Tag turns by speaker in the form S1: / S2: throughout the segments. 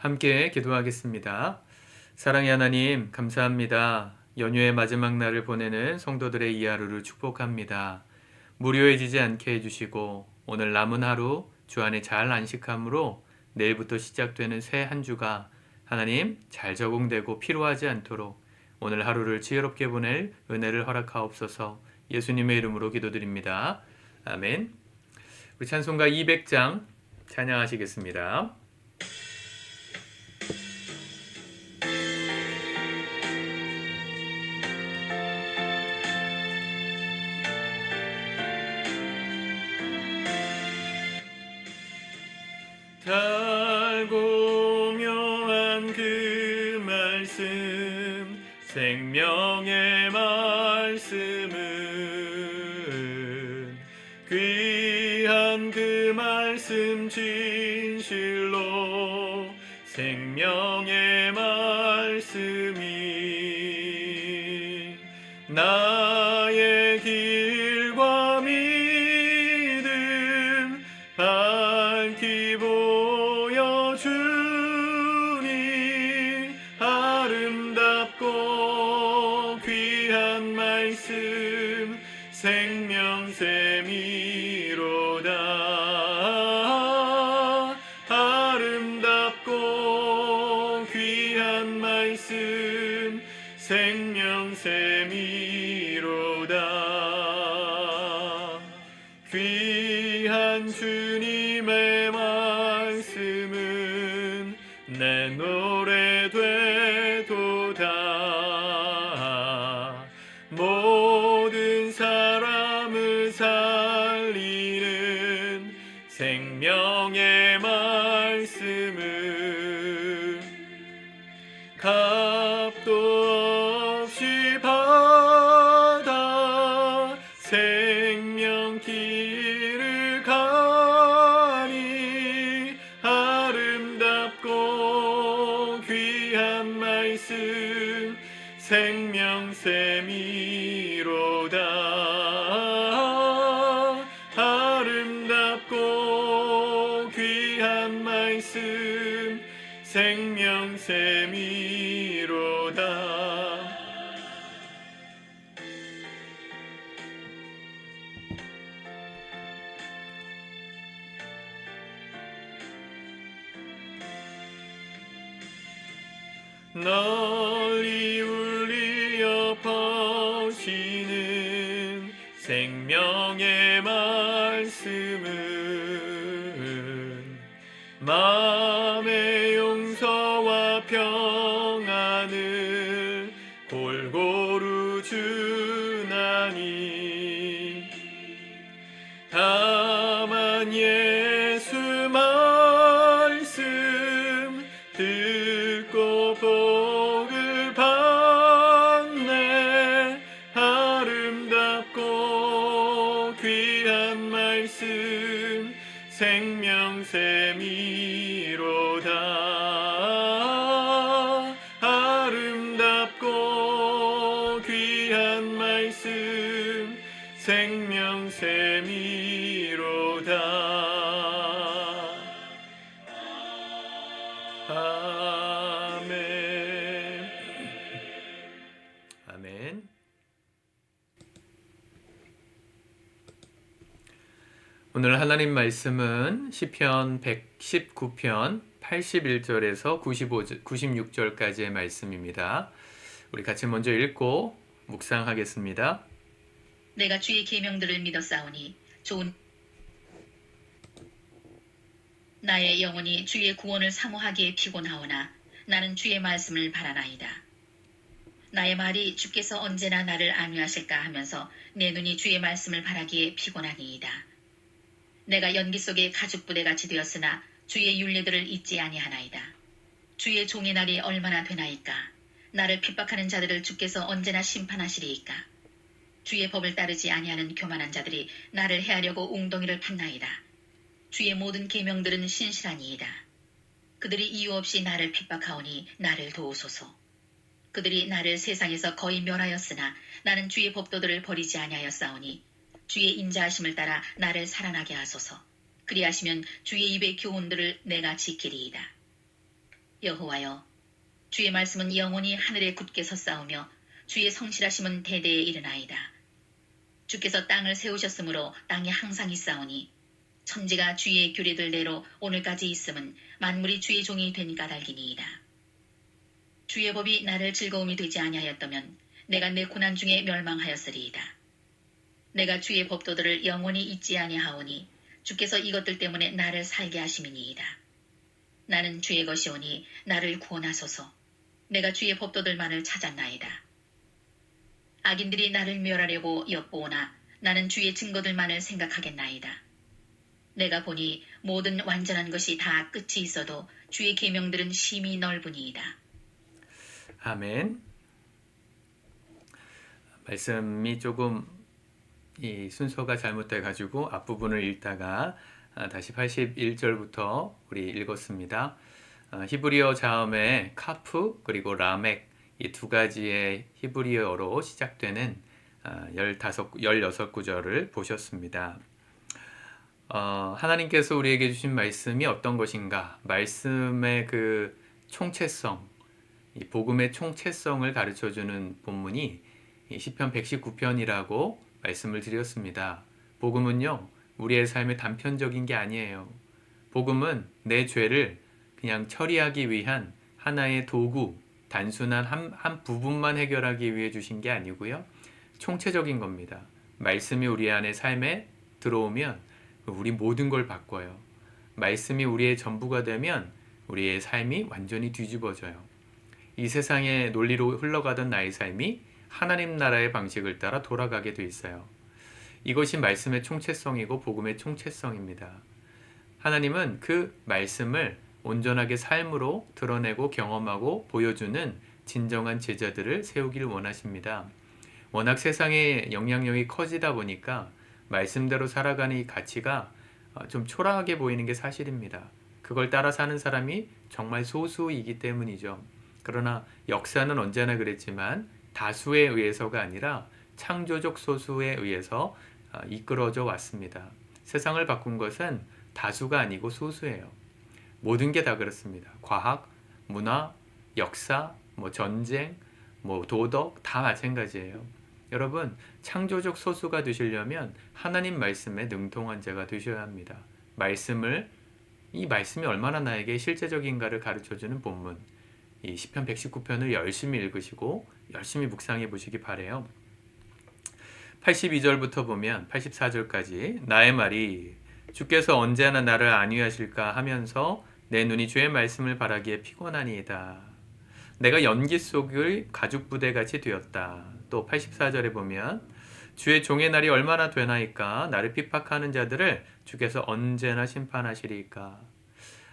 S1: 함께 기도하겠습니다. 사랑의 하나님, 감사합니다. 연휴의 마지막 날을 보내는 성도들의 이 하루를 축복합니다. 무료해지지 않게 해주시고 오늘 남은 하루 주 안에 잘 안식함으로 내일부터 시작되는 새 한 주가 하나님 잘 적응되고 피로하지 않도록 오늘 하루를 지혜롭게 보낼 은혜를 허락하옵소서. 예수님의 이름으로 기도드립니다. 아멘. 우리 찬송가 200장 찬양하시겠습니다. 달고 묘한 그 말씀 생명의 말씀은 귀한 그 말씀 진실로 생명의 말씀이 나의 길과 믿음 밝히 보여주니 아름답고 귀한 말씀 생명샘이로다. 아름답고 귀한 말씀 생명샘이로다. 귀한 주님의 말씀은 내 노래 되도다. 모든 사람을 살리는 생명의 말씀은 값도 없이 받아 생명길을 가니 아름답고 귀한 말씀 생명샘이로다. 아름답고 귀한 말씀 생명샘이로다. 널리 울리어 퍼지는 생명의 말씀은 마음의 용서와 평안을 골고루 주나니 다만 예수 말씀 듣고 복을 받네. 아름답고 귀한 말씀 생명샘이로다. 아름답고 귀한 말씀 생명샘이로다. 아멘. 아멘. 오늘 하나님 말씀은 시편 119편 81절에서 96절까지의 말씀입니다. 우리 같이 먼저 읽고 묵상하겠습니다.
S2: 내가 주의 계명들을 믿었사오니 좋은 나의 영혼이 주의 구원을 사모하기에 피곤하오나 나는 주의 말씀을 바라나이다. 나의 말이 주께서 언제나 나를 안위하실까 하면서 내 눈이 주의 말씀을 바라기에 피곤하니이다. 내가 연기 속에 가죽부대같이 되었으나 주의 율례들을 잊지 아니하나이다. 주의 종의 날이 얼마나 되나이까. 나를 핍박하는 자들을 주께서 언제나 심판하시리이까. 주의 법을 따르지 아니하는 교만한 자들이 나를 해하려고 웅덩이를 팠나이다. 주의 모든 계명들은 신실하니이다. 그들이 이유 없이 나를 핍박하오니 나를 도우소서. 그들이 나를 세상에서 거의 멸하였으나 나는 주의 법도들을 버리지 아니하였사오니 주의 인자하심을 따라 나를 살아나게 하소서. 그리하시면 주의 입의 교훈들을 내가 지키리이다. 여호와여, 주의 말씀은 영원히 하늘에 굳게 섰사오며 주의 성실하심은 대대에 이르나이다. 주께서 땅을 세우셨으므로 땅이 항상 있사오니 천지가 주의 규례들대로 오늘까지 있음은 만물이 주의 종이 된 까닭이니이다. 주의 법이 나를 즐거움이 되지 아니하였다면 내가 내 고난 중에 멸망하였으리이다. 내가 주의 법도들을 영원히 잊지 아니하오니 주께서 이것들 때문에 나를 살게 하심이니이다. 나는 주의 것이오니 나를 구원하소서. 내가 주의 법도들만을 찾았나이다. 악인들이 나를 멸하려고 엿보오나 나는 주의 증거들만을 생각하겠나이다. 내가 보니 모든 완전한 것이 다 끝이 있어도 주의 계명들은 심히 넓으니이다.
S1: 아멘. 말씀이 조금 이 순서가 잘못돼 가지고 앞부분을 읽다가 다시 81절부터 우리 읽었습니다. 히브리어 자음에 카프 그리고 라멕 이 두 가지의 히브리어로 시작되는 16구절을 보셨습니다. 하나님께서 우리에게 주신 말씀이 어떤 것인가? 말씀의 그 총체성, 이 복음의 총체성을 가르쳐주는 본문이 시편 119편이라고 말씀을 드렸습니다. 복음은요, 우리의 삶의 단편적인 게 아니에요. 복음은 내 죄를 그냥 처리하기 위한 하나의 도구, 단순한 한 부분만 해결하기 위해 주신 게 아니고요. 총체적인 겁니다. 말씀이 우리 안에 삶에 들어오면 우리 모든 걸 바꿔요. 말씀이 우리의 전부가 되면 우리의 삶이 완전히 뒤집어져요. 이 세상의 논리로 흘러가던 나의 삶이 하나님 나라의 방식을 따라 돌아가게 돼 있어요. 이것이 말씀의 총체성이고 복음의 총체성입니다. 하나님은 그 말씀을 온전하게 삶으로 드러내고 경험하고 보여주는 진정한 제자들을 세우길 원하십니다. 워낙 세상의 영향력이 커지다 보니까 말씀대로 살아가는 이 가치가 좀 초라하게 보이는 게 사실입니다. 그걸 따라 사는 사람이 정말 소수이기 때문이죠. 그러나 역사는 언제나 그랬지만 다수에 의해서가 아니라 창조적 소수에 의해서 이끌어져 왔습니다. 세상을 바꾼 것은 다수가 아니고 소수예요. 모든 게 다 그렇습니다. 과학, 문화, 역사, 전쟁, 도덕 다 마찬가지예요. 여러분, 창조적 소수가 되시려면 하나님 말씀에 능통한 자가 되셔야 합니다. 이 말씀이 얼마나 나에게 실제적인가를 가르쳐주는 본문, 이 시편 119편을 열심히 읽으시고 열심히 묵상해 보시기 바래요. 82절부터 보면 84절까지 나의 말이 주께서 언제나 나를 안위하실까 하면서 내 눈이 주의 말씀을 바라기에 피곤하니이다. 내가 연기 속의 가죽부대같이 되었다. 또 84절에 보면 주의 종의 날이 얼마나 되나이까 나를 핍박하는 자들을 주께서 언제나 심판하시리까.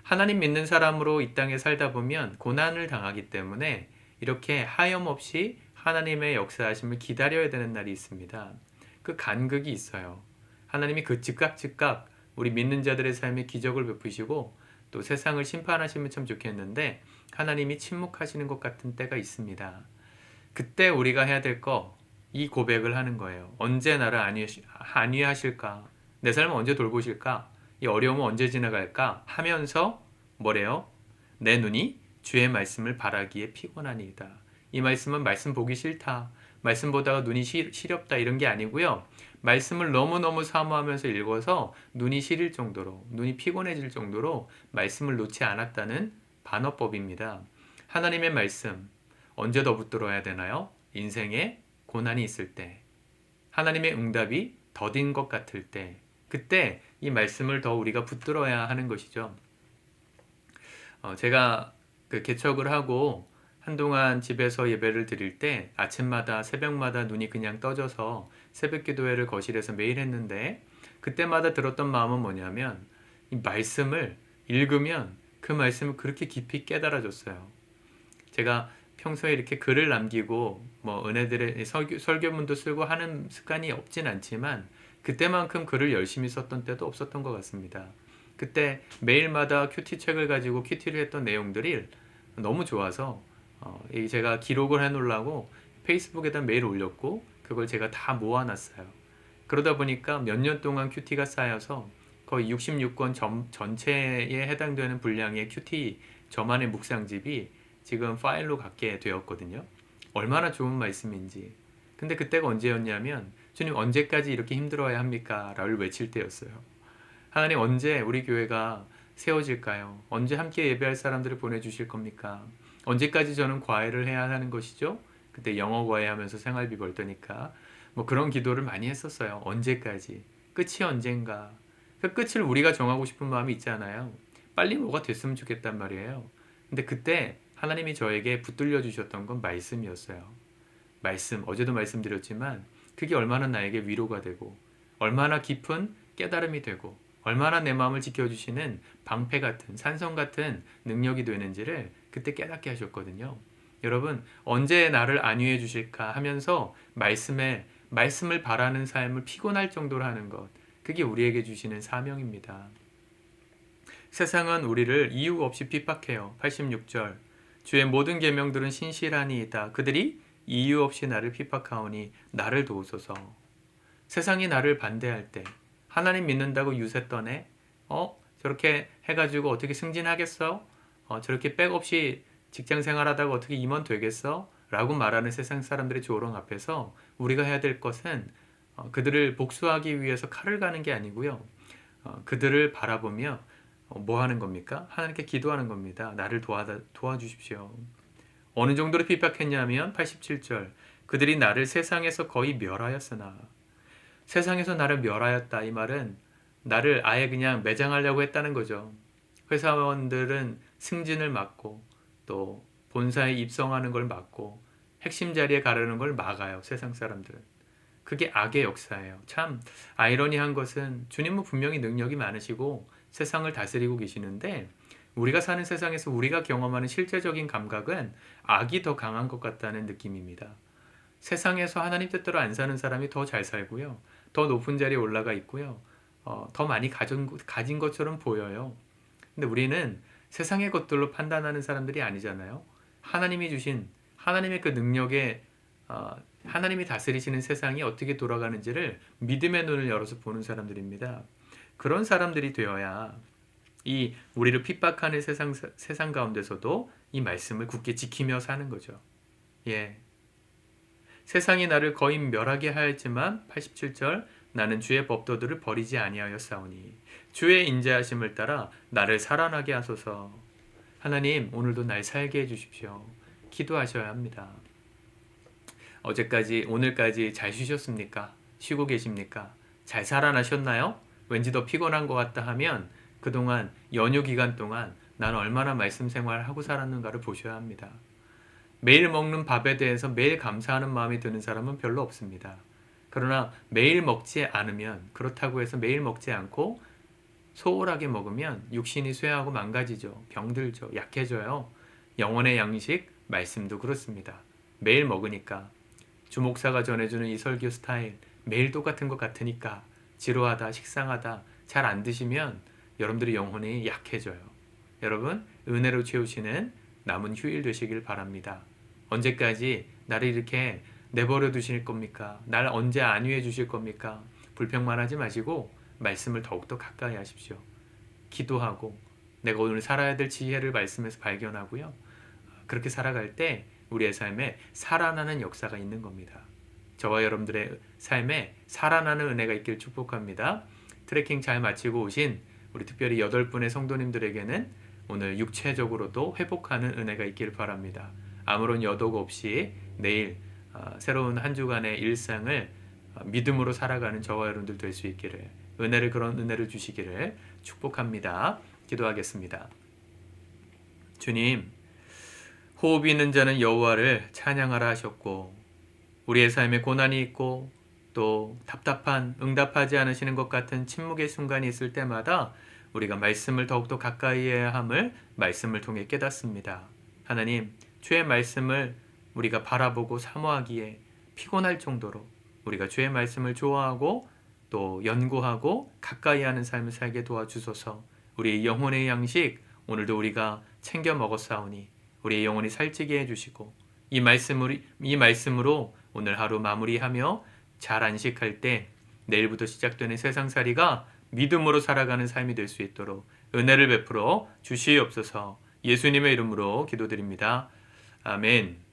S1: 하나님 믿는 사람으로 이 땅에 살다 보면 고난을 당하기 때문에 이렇게 하염없이 하나님의 역사하심을 기다려야 되는 날이 있습니다. 그 간극이 있어요. 하나님이 그 즉각 우리 믿는 자들의 삶에 기적을 베푸시고 또 세상을 심판하시면 참 좋겠는데 하나님이 침묵하시는 것 같은 때가 있습니다. 그때 우리가 해야 될 이 고백을 하는 거예요. 언제 나를 안위하실까? 내 삶을 언제 돌보실까? 이 어려움은 언제 지나갈까? 하면서 뭐래요? 내 눈이 주의 말씀을 바라기에 피곤하니이다. 이 말씀은 말씀 보기 싫다. 말씀 보다가 눈이 시렵다 이런 게 아니고요. 말씀을 너무너무 사모하면서 읽어서 눈이 시릴 정도로, 눈이 피곤해질 정도로 말씀을 놓지 않았다는 반어법입니다. 하나님의 말씀, 언제 더 붙들어야 되나요? 인생에 고난이 있을 때, 하나님의 응답이 더딘 것 같을 때, 그때 이 말씀을 더 우리가 붙들어야 하는 것이죠. 제가 개척을 하고 한동안 집에서 예배를 드릴 때 아침마다 새벽마다 눈이 그냥 떠져서 새벽 기도회를 거실에서 매일 했는데 그때마다 들었던 마음은 뭐냐면 이 말씀을 읽으면 그 말씀을 그렇게 깊이 깨달아졌어요. 제가 평소에 이렇게 글을 남기고 은혜들의 설교문도 쓰고 하는 습관이 없진 않지만 그때만큼 글을 열심히 썼던 때도 없었던 것 같습니다. 그때 매일마다 큐티 책을 가지고 큐티를 했던 내용들이 너무 좋아서 제가 기록을 해놓으려고 페이스북에다 매일 올렸고 그걸 제가 다 모아놨어요. 그러다 보니까 몇 년 동안 큐티가 쌓여서 거의 66권 전체에 해당되는 분량의 큐티 저만의 묵상집이 지금 파일로 갖게 되었거든요. 얼마나 좋은 말씀인지. 근데 그때가 언제였냐면 주님 언제까지 이렇게 힘들어야 합니까? 라를 외칠 때였어요. 하나님 언제 우리 교회가 세워질까요? 언제 함께 예배할 사람들을 보내주실 겁니까? 언제까지 저는 과외를 해야 하는 것이죠? 그때 영어 과외 하면서 생활비 벌 때니까 뭐 그런 기도를 많이 했었어요. 언제까지? 끝이 언젠가? 그 끝을 우리가 정하고 싶은 마음이 있잖아요. 빨리 뭐가 됐으면 좋겠단 말이에요. 근데 그때 하나님이 저에게 붙들려 주셨던 건 말씀이었어요. 말씀, 어제도 말씀드렸지만 그게 얼마나 나에게 위로가 되고 얼마나 깊은 깨달음이 되고 얼마나 내 마음을 지켜주시는 방패 같은 산성 같은 능력이 되는지를 그때 깨닫게 하셨거든요. 여러분 언제 나를 안위해 주실까 하면서 말씀을 바라는 삶을 피곤할 정도로 하는 것, 그게 우리에게 주시는 사명입니다. 세상은 우리를 이유 없이 핍박해요. 86절 주의 모든 계명들은 신실하니이다. 그들이 이유 없이 나를 핍박하오니 나를 도우소서. 세상이 나를 반대할 때 하나님 믿는다고 유세 떠네? 저렇게 해가지고 어떻게 승진하겠어? 저렇게 백없이 직장 생활하다가 어떻게 임원 되겠어? 라고 말하는 세상 사람들의 조롱 앞에서 우리가 해야 될 것은 그들을 복수하기 위해서 칼을 가는 게 아니고요. 그들을 바라보며 뭐 하는 겁니까? 하나님께 기도하는 겁니다. 나를 도와주십시오. 어느 정도로 핍박했냐면 87절 그들이 나를 세상에서 거의 멸하였으나, 세상에서 나를 멸하였다 이 말은 나를 아예 그냥 매장하려고 했다는 거죠. 회사원들은 승진을 막고 또 본사에 입성하는 걸 막고 핵심 자리에 가려는 걸 막아요. 세상 사람들은. 그게 악의 역사예요. 참 아이러니한 것은 주님은 분명히 능력이 많으시고 세상을 다스리고 계시는데 우리가 사는 세상에서 우리가 경험하는 실제적인 감각은 악이 더 강한 것 같다는 느낌입니다. 세상에서 하나님 뜻대로 안 사는 사람이 더 잘 살고요. 더 높은 자리에 올라가 있고요. 더 많이 가진 것처럼 보여요. 근데 우리는 세상의 것들로 판단하는 사람들이 아니잖아요. 하나님이 주신 하나님의 그 능력에 하나님이 다스리시는 세상이 어떻게 돌아가는지를 믿음의 눈을 열어서 보는 사람들입니다. 그런 사람들이 되어야 이 우리를 핍박하는 세상 가운데서도 이 말씀을 굳게 지키며 사는 거죠. 예. 세상이 나를 거의 멸하게 하였지만 87절 나는 주의 법도들을 버리지 아니하였사오니 주의 인자하심을 따라 나를 살아나게 하소서. 하나님 오늘도 날 살게 해주십시오. 기도하셔야 합니다. 어제까지 오늘까지 잘 쉬셨습니까? 쉬고 계십니까? 잘 살아나셨나요? 왠지 더 피곤한 것 같다 하면 그동안 연휴 기간 동안 나는 얼마나 말씀 생활을 하고 살았는가를 보셔야 합니다. 매일 먹는 밥에 대해서 매일 감사하는 마음이 드는 사람은 별로 없습니다. 그러나 매일 먹지 않으면, 그렇다고 해서 매일 먹지 않고 소홀하게 먹으면 육신이 쇠하고 망가지죠. 병들죠. 약해져요. 영혼의 양식, 말씀도 그렇습니다. 매일 먹으니까 주목사가 전해주는 이 설교 스타일 매일 똑같은 것 같으니까 지루하다, 식상하다, 잘 안 드시면 여러분들의 영혼이 약해져요. 여러분 은혜로 채우시는 남은 휴일 되시길 바랍니다. 언제까지 나를 이렇게 내버려 두실 겁니까? 날 언제 안위해 주실 겁니까? 불평만 하지 마시고 말씀을 더욱더 가까이 하십시오. 기도하고 내가 오늘 살아야 될 지혜를 말씀에서 발견하고요. 그렇게 살아갈 때 우리의 삶에 살아나는 역사가 있는 겁니다. 저와 여러분들의 삶에 살아나는 은혜가 있길 축복합니다. 트레킹 잘 마치고 오신 우리 특별히 8분의 성도님들에게는 오늘 육체적으로도 회복하는 은혜가 있길 바랍니다. 아무런 여독 없이 내일 새로운 한 주간의 일상을 믿음으로 살아가는 저와 여러분들 될 수 있기를, 그런 은혜를 주시기를 축복합니다. 기도하겠습니다. 주님, 호흡이 있는 자는 여호와를 찬양하라 하셨고 우리의 삶에 고난이 있고 또 답답한 응답하지 않으시는 것 같은 침묵의 순간이 있을 때마다 우리가 말씀을 더욱더 가까이 해야 함을 말씀을 통해 깨닫습니다. 하나님, 주의 말씀을 우리가 바라보고 사모하기에 피곤할 정도로 우리가 주의 말씀을 좋아하고 또 연구하고 가까이 하는 삶을 살게 도와주소서. 우리의 영혼의 양식 오늘도 우리가 챙겨 먹었사오니 우리의 영혼이 살찌게 해주시고 이 말씀으로 오늘 하루 마무리하며 잘 안식할 때 내일부터 시작되는 세상살이가 믿음으로 살아가는 삶이 될 수 있도록 은혜를 베풀어 주시옵소서. 예수님의 이름으로 기도드립니다. 아멘.